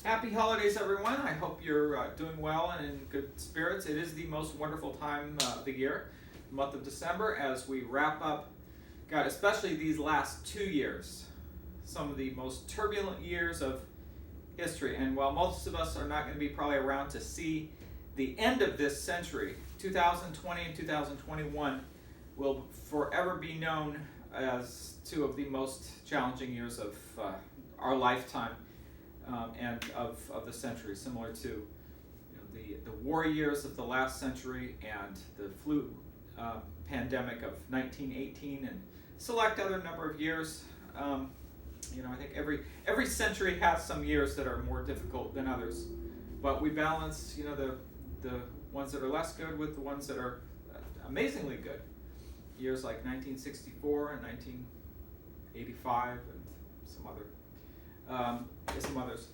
Happy holidays, everyone. I hope you're doing well and in good spirits. It is the most wonderful time of the year, the month of December, as we wrap up, God, especially these last 2 years, some of the most turbulent years of history. And while most of us are not going to be probably around to see the end of this century, 2020 and 2021 will forever be known as two of the most challenging years of our lifetime. And of the century, similar to the war years of the last century and the flu pandemic of 1918 and select other number of years. I think every century has some years that are more difficult than others, but we balance the ones that are less good with the ones that are amazingly good. Years like 1964 and 1985 and some others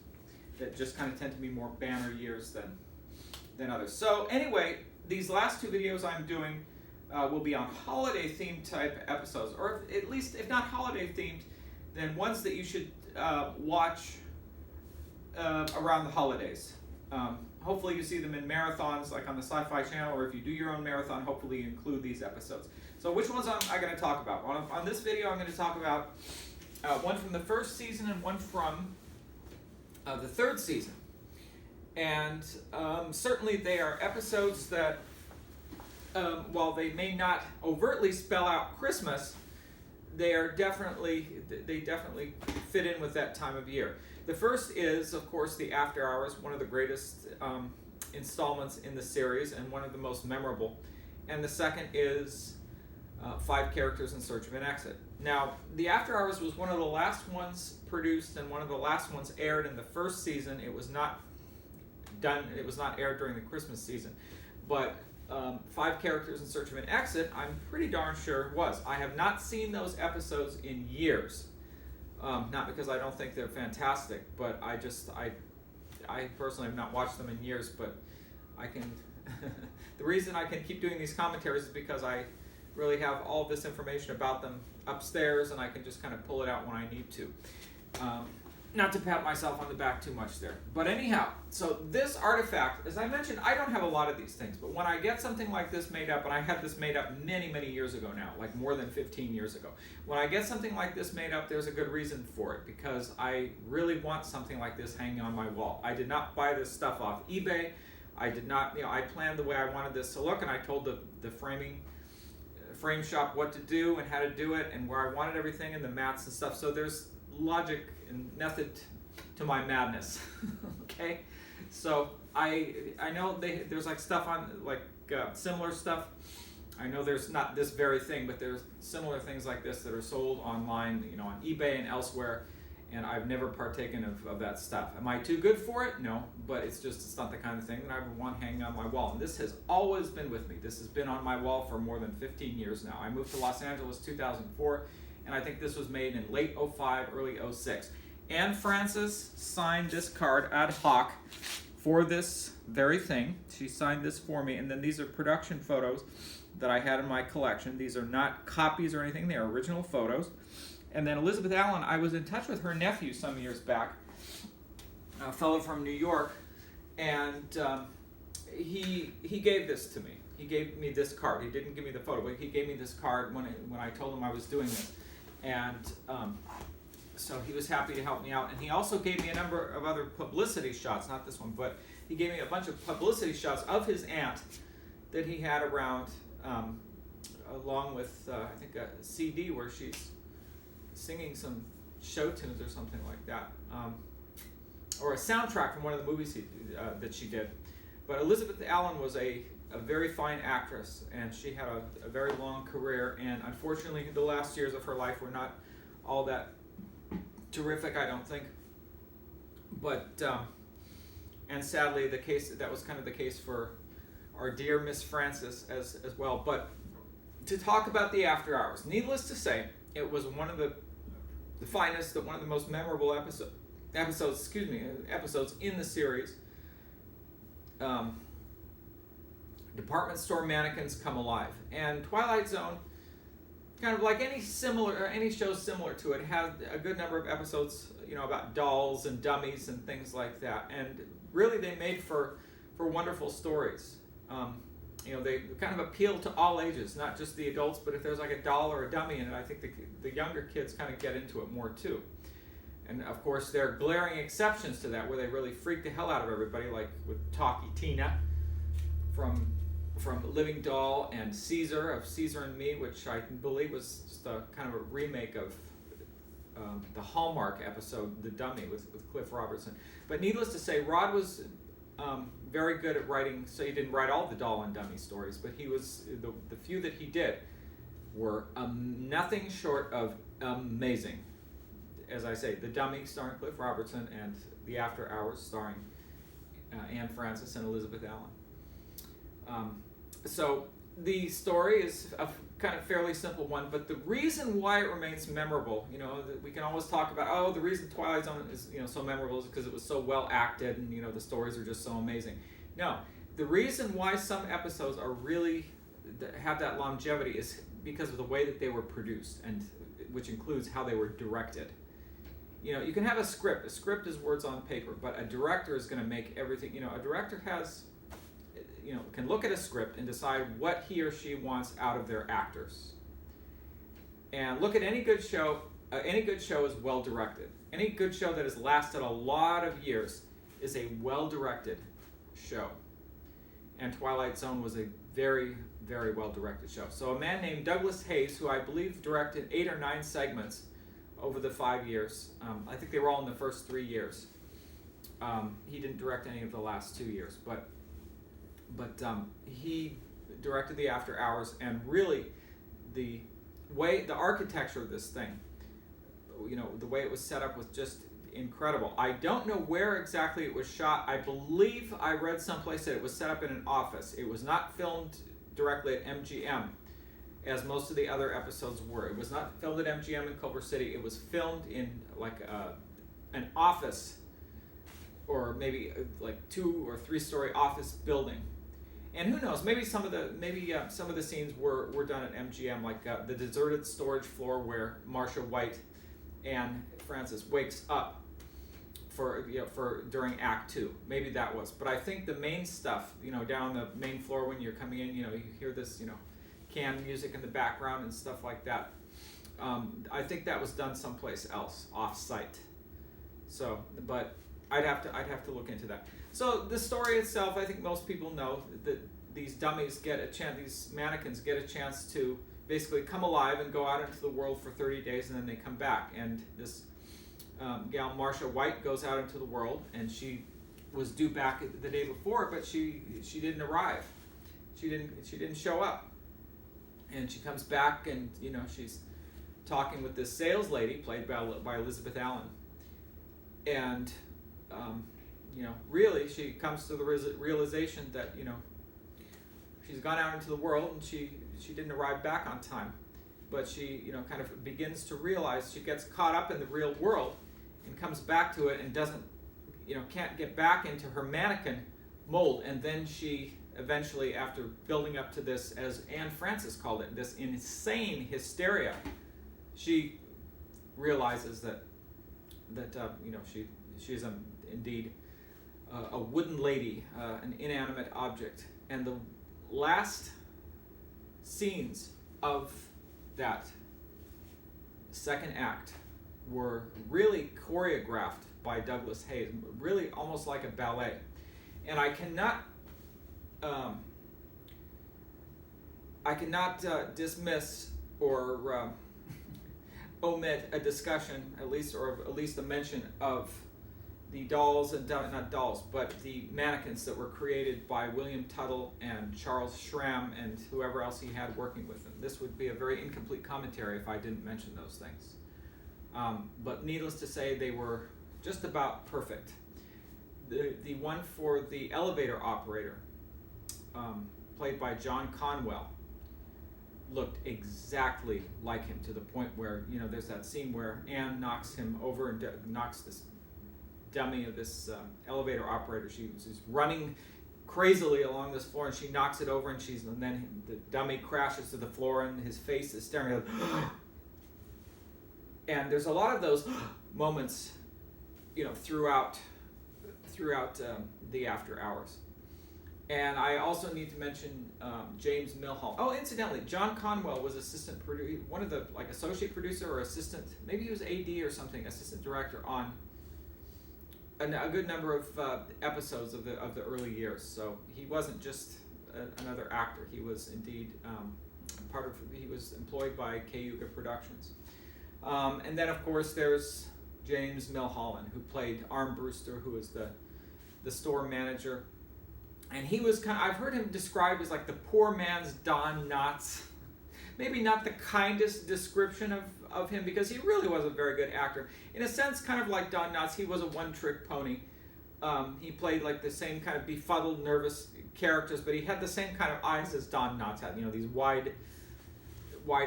that just kind of tend to be more banner years than others. So anyway, these last two videos I'm doing will be on holiday themed type episodes, or at least if not holiday themed, then ones that you should watch around the holidays. Hopefully you see them in marathons like on the Sci-Fi Channel, or if you do your own marathon, hopefully you include these episodes. So which ones am I going to talk about? On this video I'm going to talk about one from the first season and one from the third season. And certainly they are episodes that, while they may not overtly spell out Christmas, they definitely fit in with that time of year. The first is, of course, the After Hours, one of the greatest installments in the series and one of the most memorable. And the second is 5 Characters in Search of an Exit. Now, the After Hours was one of the last ones produced and one of the last ones aired in the first season. It was not aired during the Christmas season. But 5 Characters in Search of an Exit, I'm pretty darn sure was. I have not seen those episodes in years. Not because I don't think they're fantastic, but I personally have not watched them in years, but I can, the reason I can keep doing these commentaries is because I really have all this information about them upstairs, and I can just kind of pull it out when I need to. Not to pat myself on the back too much there. But anyhow, so this artifact, as I mentioned, I don't have a lot of these things, but when I get something like this made up, and I had this made up many, many years ago now, like more than 15 years ago. When I get something like this made up, there's a good reason for it, because I really want something like this hanging on my wall. I did not buy this stuff off eBay. I did not, I planned the way I wanted this to look, and I told the frame shop what to do and how to do it and where I wanted everything and the mats and stuff. So there's logic and method to my madness. Okay, so I know there's like stuff on similar stuff. I know there's not this very thing, but there's similar things like this that are sold online, on eBay and elsewhere, and I've never partaken of that stuff. Am I too good for it? No, but it's not the kind of thing that I would want hanging on my wall. And this has always been with me. This has been on my wall for more than 15 years now. I moved to Los Angeles 2004, and I think this was made in late 05, early 06. Anne Francis signed this card ad hoc for this very thing. She signed this for me, and then these are production photos that I had in my collection. These are not copies or anything. They are original photos. And then Elizabeth Allen, I was in touch with her nephew some years back, a fellow from New York, and he gave this to me. He gave me this card. He didn't give me the photo, but he gave me this card when I told him I was doing this. And so he was happy to help me out. And he also gave me a number of other publicity shots, not this one, but he gave me a bunch of publicity shots of his aunt that he had around, along with, I think, a CD where she's singing some show tunes or something like that, or a soundtrack from one of the movies that she did. But Elizabeth Allen was a very fine actress, and she had a very long career, and unfortunately the last years of her life were not all that terrific, I don't think. But and sadly that was kind of the case for our dear Miss Francis as well. But to talk about the After Hours, needless to say, it was one of the finest, one of the most memorable episodes in the series. Department store mannequins come alive, and Twilight Zone kind of like any show similar to it, had a good number of episodes, about dolls and dummies and things like that. And really, they made for wonderful stories. They kind of appeal to all ages, not just the adults, but if there's like a doll or a dummy in it, I think the younger kids kind of get into it more too. And of course, there are glaring exceptions to that, where they really freak the hell out of everybody, like with Talkie Tina from Living Doll, and Caesar of Caesar and Me, which I believe was just a kind of a remake of the Hallmark episode, The Dummy, with Cliff Robertson. But needless to say, Rod was very good at writing. So he didn't write all the doll and dummy stories, but he was the few that he did were nothing short of amazing. As I say, The Dummy starring Cliff Robertson, and The After Hours starring Anne Francis and Elizabeth Allen. So the story is a kind of fairly simple one, but the reason why it remains memorable, we can always talk about, the reason Twilight Zone is so memorable is because it was so well acted, and the stories are just so amazing. No, the reason why some episodes are really have that longevity is because of the way that they were produced, and which includes how they were directed. You can have a script. A script is words on paper, but a director is going to make everything. A director has, can look at a script and decide what he or she wants out of their actors. And look at any good show. Any good show is well directed. Any good show that has lasted a lot of years is a well directed show. And Twilight Zone was a very, very well directed show. So a man named Douglas Hayes, who I believe directed 8 or 9 segments over the 5 years. I think they were all in the first 3 years. He didn't direct any of the last 2 years, but he directed The After Hours, and really the architecture of this thing, the way it was set up was just incredible. I don't know where exactly it was shot. I believe I read someplace that it was set up in an office. It was not filmed directly at MGM, as most of the other episodes were. It was not filmed at MGM in Culver City. It was filmed in an office, or maybe like 2 or 3 story office building. And who knows? Maybe some of the scenes were done at MGM, like the deserted storage floor where Marcia White and Francis wakes up for during Act 2. Maybe that was. But I think the main stuff, down on the main floor when you're coming in, you hear this, canned music in the background and stuff like that. I think that was done someplace else, off-site. So, but I'd have to look into that. So the story itself, I think most people know that these mannequins get a chance to basically come alive and go out into the world for 30 days, and then they come back. And this gal, Marcia White, goes out into the world, and she was due back the day before, but she didn't arrive. She didn't show up. And she comes back, and she's talking with this sales lady played by Elizabeth Allen, and really she comes to the realization that she's gone out into the world, and she didn't arrive back on time, but she kind of begins to realize she gets caught up in the real world and comes back to it and doesn't can't get back into her mannequin mold, and then she eventually, after building up to this, as Anne Francis called it, this insane hysteria, she realizes that she is indeed a wooden lady, an inanimate object. And the last scenes of that second act were really choreographed by Douglas Hayes, really almost like a ballet. And I cannot dismiss or omit a discussion, at least a mention of the dolls, and not dolls, but the mannequins that were created by William Tuttle and Charles Schramm and whoever else he had working with him. This would be a very incomplete commentary if I didn't mention those things. But needless to say, they were just about perfect. The one for the elevator operator, played by John Conwell, looked exactly like him, to the point where there's that scene where Anne knocks him over and knocks this dummy of this elevator operator. She's running crazily along this floor, and she knocks it over, and then the dummy crashes to the floor, and his face is staring at her. And there's a lot of those moments, throughout the After Hours. And I also need to mention James Milholland. Oh, incidentally, John Conwell was assistant producer, one of the associate producer or assistant, maybe he was AD or something, assistant director on a good number of episodes of the early years. So he wasn't just another actor. He was indeed he was employed by Cayuga Productions. And then of course there's James Milholland, who played Arm Brewster, who was the store manager. And he was I've heard him described as like the poor man's Don Knotts. Maybe not the kindest description of him, because he really was a very good actor. In a sense, kind of like Don Knotts, he was a one-trick pony. He played like the same kind of befuddled, nervous characters, but he had the same kind of eyes as Don Knotts had, these wide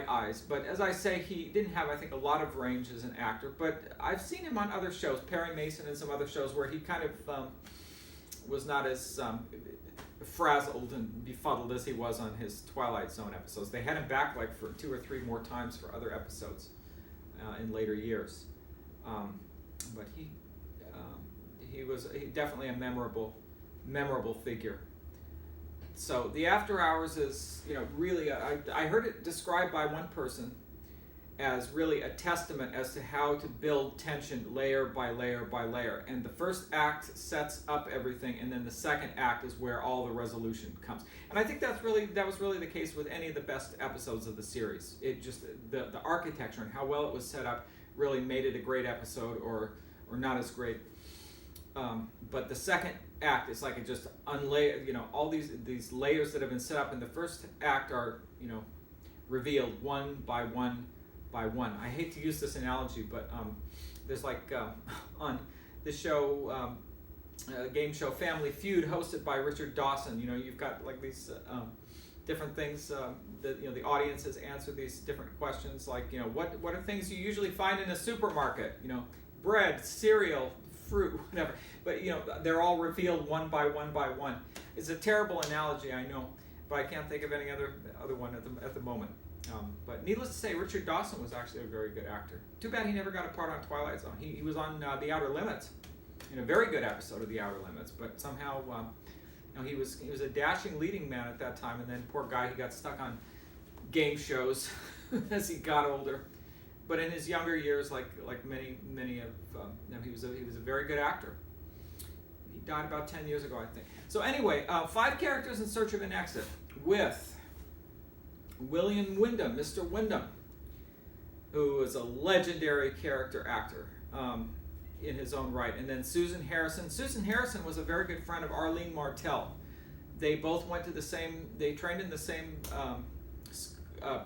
eyes. But as I say, he didn't have, I think, a lot of range as an actor. But I've seen him on other shows, Perry Mason and some other shows, where he kind of was not as frazzled and befuddled as he was on his Twilight Zone episodes. They had him back for 2 or 3 more times for other episodes in later years. But he was definitely a memorable figure. So the After Hours is, really, I heard it described by one person as really a testament as to how to build tension layer by layer by layer. And the first act sets up everything, and then the second act is where all the resolution comes. And I think that was really the case with any of the best episodes of the series. It just, the architecture and how well it was set up really made it a great episode, or not as great. But the second act is like it just unlayer, all these layers that have been set up in the first act are, revealed one by one by one. I hate to use this analogy, but there's on the show, game show Family Feud, hosted by Richard Dawson. You've got these different things that the audiences answer these different questions, what are things you usually find in a supermarket? Bread, cereal, fruit, whatever. But they're all revealed one by one by one. It's a terrible analogy, I know, but I can't think of any other one at the moment. But needless to say, Richard Dawson was actually a very good actor. Too bad he never got a part on Twilight Zone. He was on The Outer Limits, in a very good episode of The Outer Limits, but somehow he was a dashing leading man at that time, and then poor guy, he got stuck on game shows as he got older. But in his younger years, like many of he was a very good actor. He died about 10 years ago, I think. So anyway, 5 characters in search of an exit with William Wyndham, Mr. Wyndham, who was a legendary character actor in his own right. And then Susan Harrison. Susan Harrison was a very good friend of Arlene Martell. They both went to they trained in the same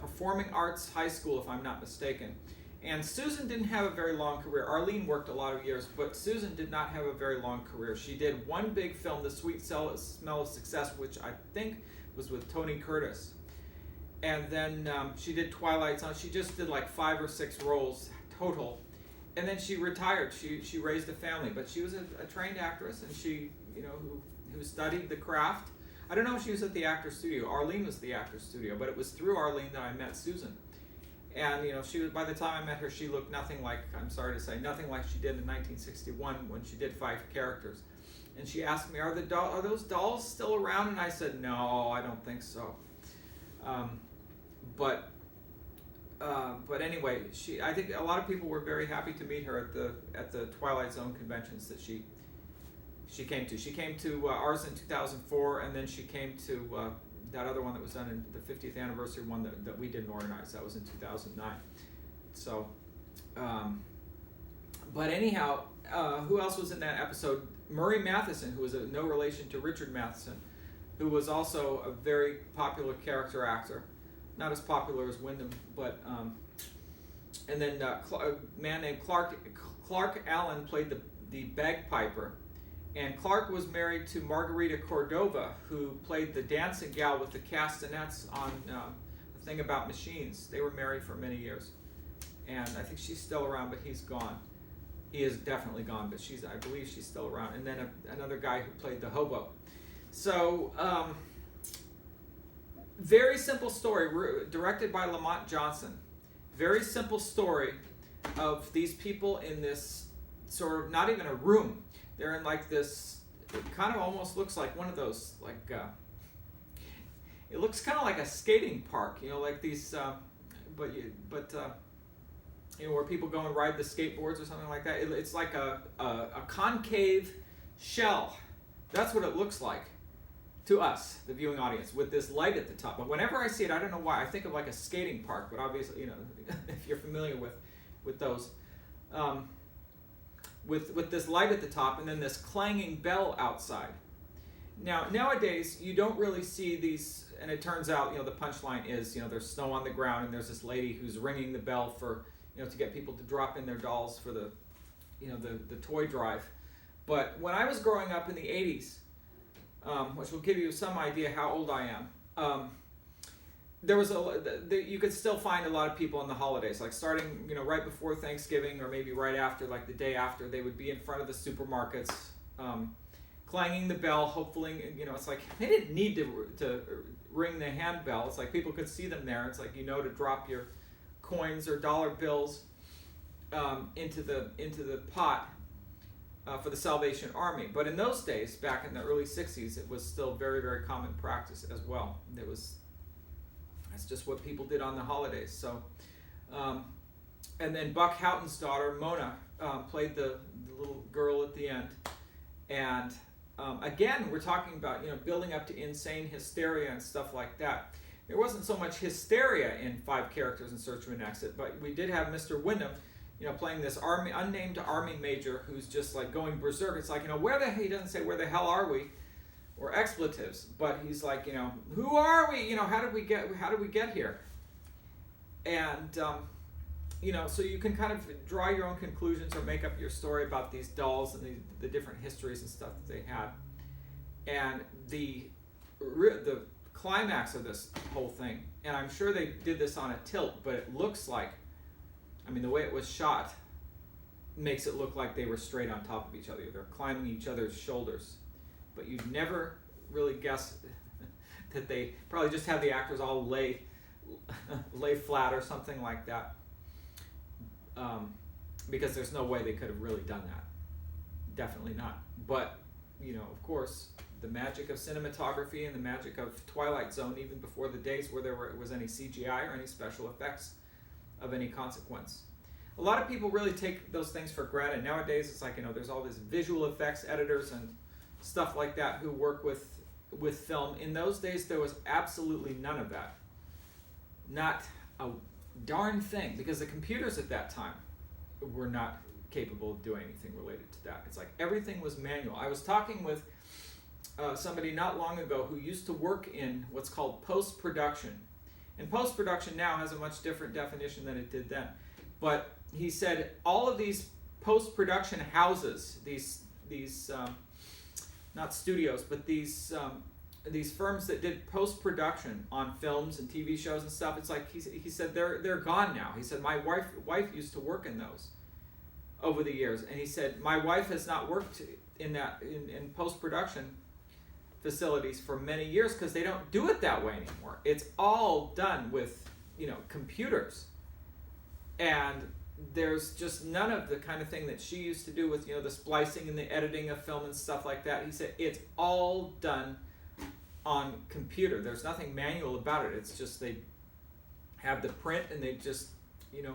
performing arts high school, if I'm not mistaken. And Susan didn't have a very long career. Arlene worked a lot of years, but Susan did not have a very long career. She did one big film, The Sweet Smell of Success, which I think was with Tony Curtis. And then she did Twilight Zone. She just did 5 or 6 roles total. And then she retired. She raised a family. But she was a trained actress, and she, who studied the craft. I don't know if she was at the Actors Studio. Arlene was the Actors Studio, but it was through Arlene that I met Susan. And she was, by the time I met her, she looked nothing like she did in 1961 when she did 5 characters. And she asked me, are those dolls still around? And I said, no, I don't think so. But anyway, I think a lot of people were very happy to meet her at the Twilight Zone conventions that she came to. She came to ours in 2004, and then she came to that other one that was done in the 50th anniversary one that we didn't organize. That was in 2009. So, but anyhow, who else was in that episode? Murray Matheson, who was no relation to Richard Matheson, who was also a very popular character actor. Not as popular as Wyndham, but and then a man named Clark Allen played the bagpiper, and Clark was married to Margarita Cordova, who played the dancing gal with the castanets on The Thing About Machines. They were married for many years, and I think she's still around, but he's gone. He is definitely gone, but I believe she's still around. And then another guy who played the hobo. So, very simple story, directed by Lamont Johnson. Very simple story of these people in this sort of, not even a room. They're in like this, it kind of almost looks like one of those, like, it looks kind of like a skating park, you know, like these, you know, where people go and ride the skateboards or something like that. It's like a concave shell. That's what it looks like to us, the viewing audience, with this light at the top. But whenever I see it, I don't know why, I think of like a skating park, but obviously, you know, if you're familiar with those, with this light at the top and then this clanging bell outside. Now, nowadays, you don't really see these, and it turns out, you know, the punchline is, you know, there's snow on the ground and there's this lady who's ringing the bell for, you know, to get people to drop in their dolls for the, you know, the toy drive. But when I was growing up in the 80s, which will give you some idea how old I am, there was you could still find a lot of people on the holidays, like starting, you know, right before Thanksgiving or maybe right after, like the day after, they would be in front of the supermarkets, clanging the bell, hopefully, you know, it's like they didn't need to ring the handbell. It's like people could see them there. It's like, you know, to drop your coins or dollar bills into the pot for the Salvation Army. But in those days, back in the early 60s, it was still very, very common practice as well. That's just what people did on the holidays. So, and then Buck Houghton's daughter, Mona, played the little girl at the end. And again, we're talking about, you know, building up to insane hysteria and stuff like that. There wasn't so much hysteria in 5 Characters in Search of an Exit, but we did have Mr. Wyndham, you know, playing this unnamed army major who's just like going berserk. It's like, you know, he doesn't say where the hell are we, or expletives, but he's like, you know, who are we? You know, how did we get here? And you know, so you can kind of draw your own conclusions or make up your story about these dolls and the different histories and stuff that they had. And the climax of this whole thing, and I'm sure they did this on a tilt, but it looks like, I mean, the way it was shot makes it look like they were straight on top of each other. They're climbing each other's shoulders. But you'd never really guess that they probably just had the actors all lay flat or something like that. Because there's no way they could have really done that. Definitely not. But, you know, of course, the magic of cinematography and the magic of Twilight Zone, even before the days where there was any CGI or any special effects of any consequence. A lot of people really take those things for granted. Nowadays, it's like, you know, there's all these visual effects editors and stuff like that who work with film. In those days, there was absolutely none of that. Not a darn thing, because the computers at that time were not capable of doing anything related to that. It's like everything was manual. I was talking with somebody not long ago who used to work in what's called post-production. And post-production now has a much different definition than it did then. But he said all of these post-production houses, these not studios, but these firms that did post-production on films and TV shows and stuff, it's like he said they're gone now. He said my wife used to work in those over the years, and he said my wife has not worked in post-production facilities for many years because they don't do it that way anymore. It's all done with, you know, computers, and there's just none of the kind of thing that she used to do with, you know, the splicing and the editing of film and stuff like that. He said it's all done on computer. There's nothing manual about it. It's just they have the print and they just, you know.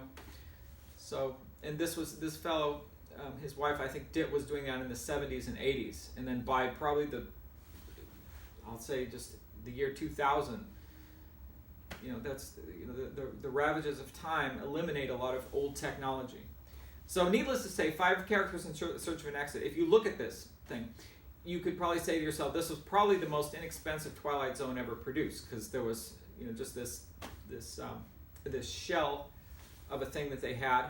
So, and this fellow, his wife, I think, was doing that in the 70s and 80s, and then by probably I'll say just the year 2000, you know, that's, you know, the ravages of time eliminate a lot of old technology. So needless to say, 5 Characters in Search of an Exit. If you look at this thing, you could probably say to yourself, this was probably the most inexpensive Twilight Zone ever produced, because there was, you know, just this shell of a thing that they had,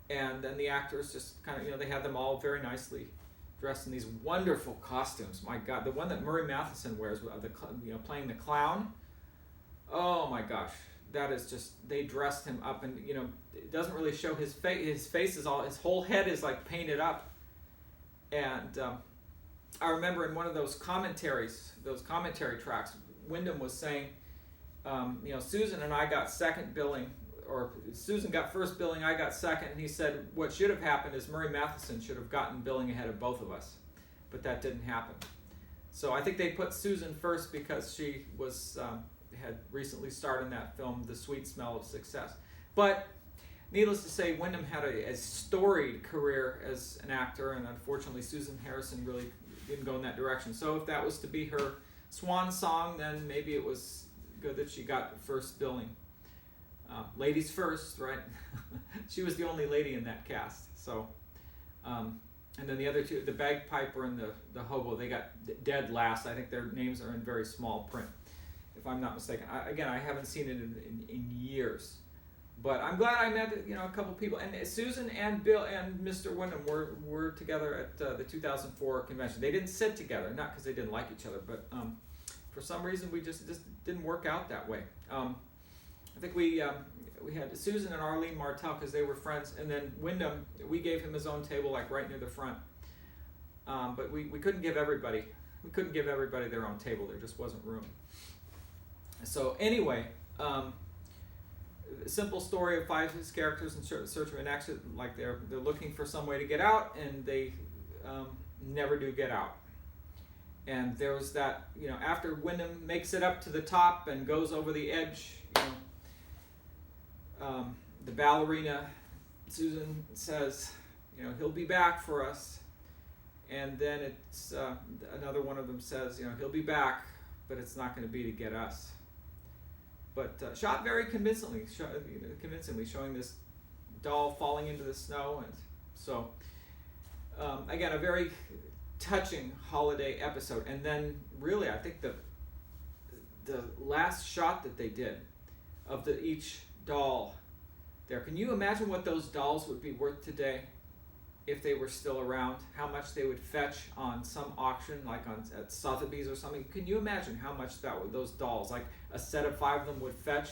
and then the actors just kind of, you know, they had them all very nicely dressed in these wonderful costumes. My God, the one that Murray Matheson wears, you know, playing the clown. Oh my gosh, that is just, they dressed him up, and, you know, it doesn't really show his face. His face is all, his whole head is like painted up, and I remember in one of those commentary tracks, Wyndham was saying, Susan and I got second billing, or Susan got first billing, I got second, and he said what should have happened is Murray Matheson should have gotten billing ahead of both of us, but that didn't happen. So I think they put Susan first because she was had recently starred in that film, The Sweet Smell of Success. But needless to say, Wyndham had a storied career as an actor, and unfortunately Susan Harrison really didn't go in that direction. So if that was to be her swan song, then maybe it was good that she got first billing. Ladies first, right? She was the only lady in that cast. So, and then the other two, the bagpiper and the hobo, they got dead last. I think their names are in very small print, if I'm not mistaken. I haven't seen it in years. But I'm glad I met a couple people. And Susan and Bill and Mr. Wyndham were together at the 2004 convention. They didn't sit together, not because they didn't like each other, but for some reason we just didn't work out that way. I think we had Susan and Arlene Martell because they were friends, and then Wyndham, we gave him his own table like right near the front. But we couldn't give everybody their own table. There just wasn't room. So anyway. Simple story of 5 of his characters in search of an exit. Like they're looking for some way to get out, and they never do get out. And there was that, after Wyndham makes it up to the top and goes over the edge, the ballerina Susan says, he'll be back for us. And then it's another one of them says, he'll be back, but it's not going to be to get us. But shot very convincingly, showing this doll falling into the snow, and so again, a very touching holiday episode. And then, really, I think the last shot that they did of each doll there. Can you imagine what those dolls would be worth today if they were still around? How much they would fetch on some auction, like at Sotheby's or something? Can you imagine how much those dolls, like a set of 5 of them, would fetch?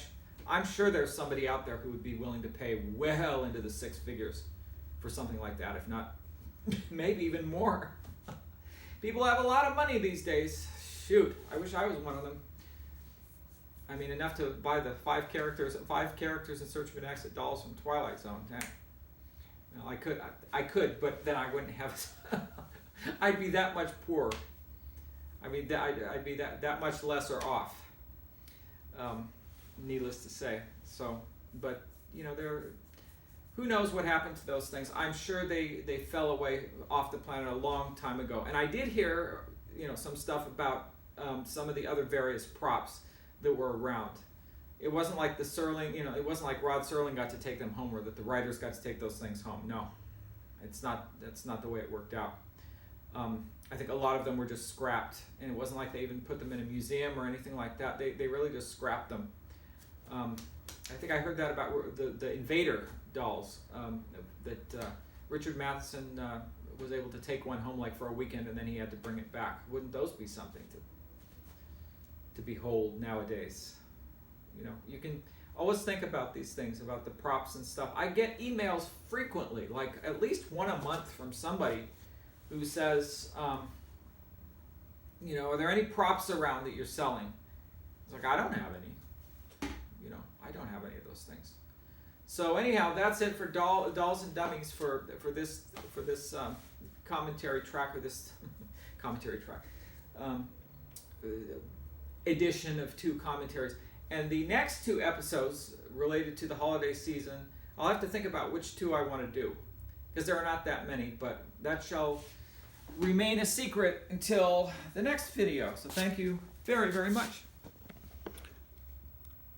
I'm sure there's somebody out there who would be willing to pay well into the 6 figures for something like that, if not maybe even more. People have a lot of money these days. Shoot, I wish I was one of them. I mean, enough to buy the 5 characters in Search of an Exit dolls from Twilight Zone. Well, I could, but then I wouldn't have. I'd be that much poorer. I mean, I'd be that much lesser off. Needless to say. So, but who knows what happened to those things? I'm sure they fell away off the planet a long time ago. And I did hear, some stuff about some of the other various props that were around. It wasn't like the Serling, it wasn't like Rod Serling got to take them home, or that the writers got to take those things home. No, that's not the way it worked out. I think a lot of them were just scrapped, and it wasn't like they even put them in a museum or anything like that. They really just scrapped them. I think I heard that about the Invader dolls, that Richard Matheson was able to take one home like for a weekend, and then he had to bring it back. Wouldn't those be something to behold nowadays? You can always think about these things, about the props and stuff. I get emails frequently, like at least one a month, from somebody who says, are there any props around that you're selling? It's like, I don't have any. I don't have any of those things. So anyhow, that's it for Dolls and Dummies for this commentary track, or this commentary track edition of 2 commentaries. And the next 2 episodes related to the holiday season, I'll have to think about which 2 I want to do, because there are not that many, but that shall remain a secret until the next video. So thank you very, very much.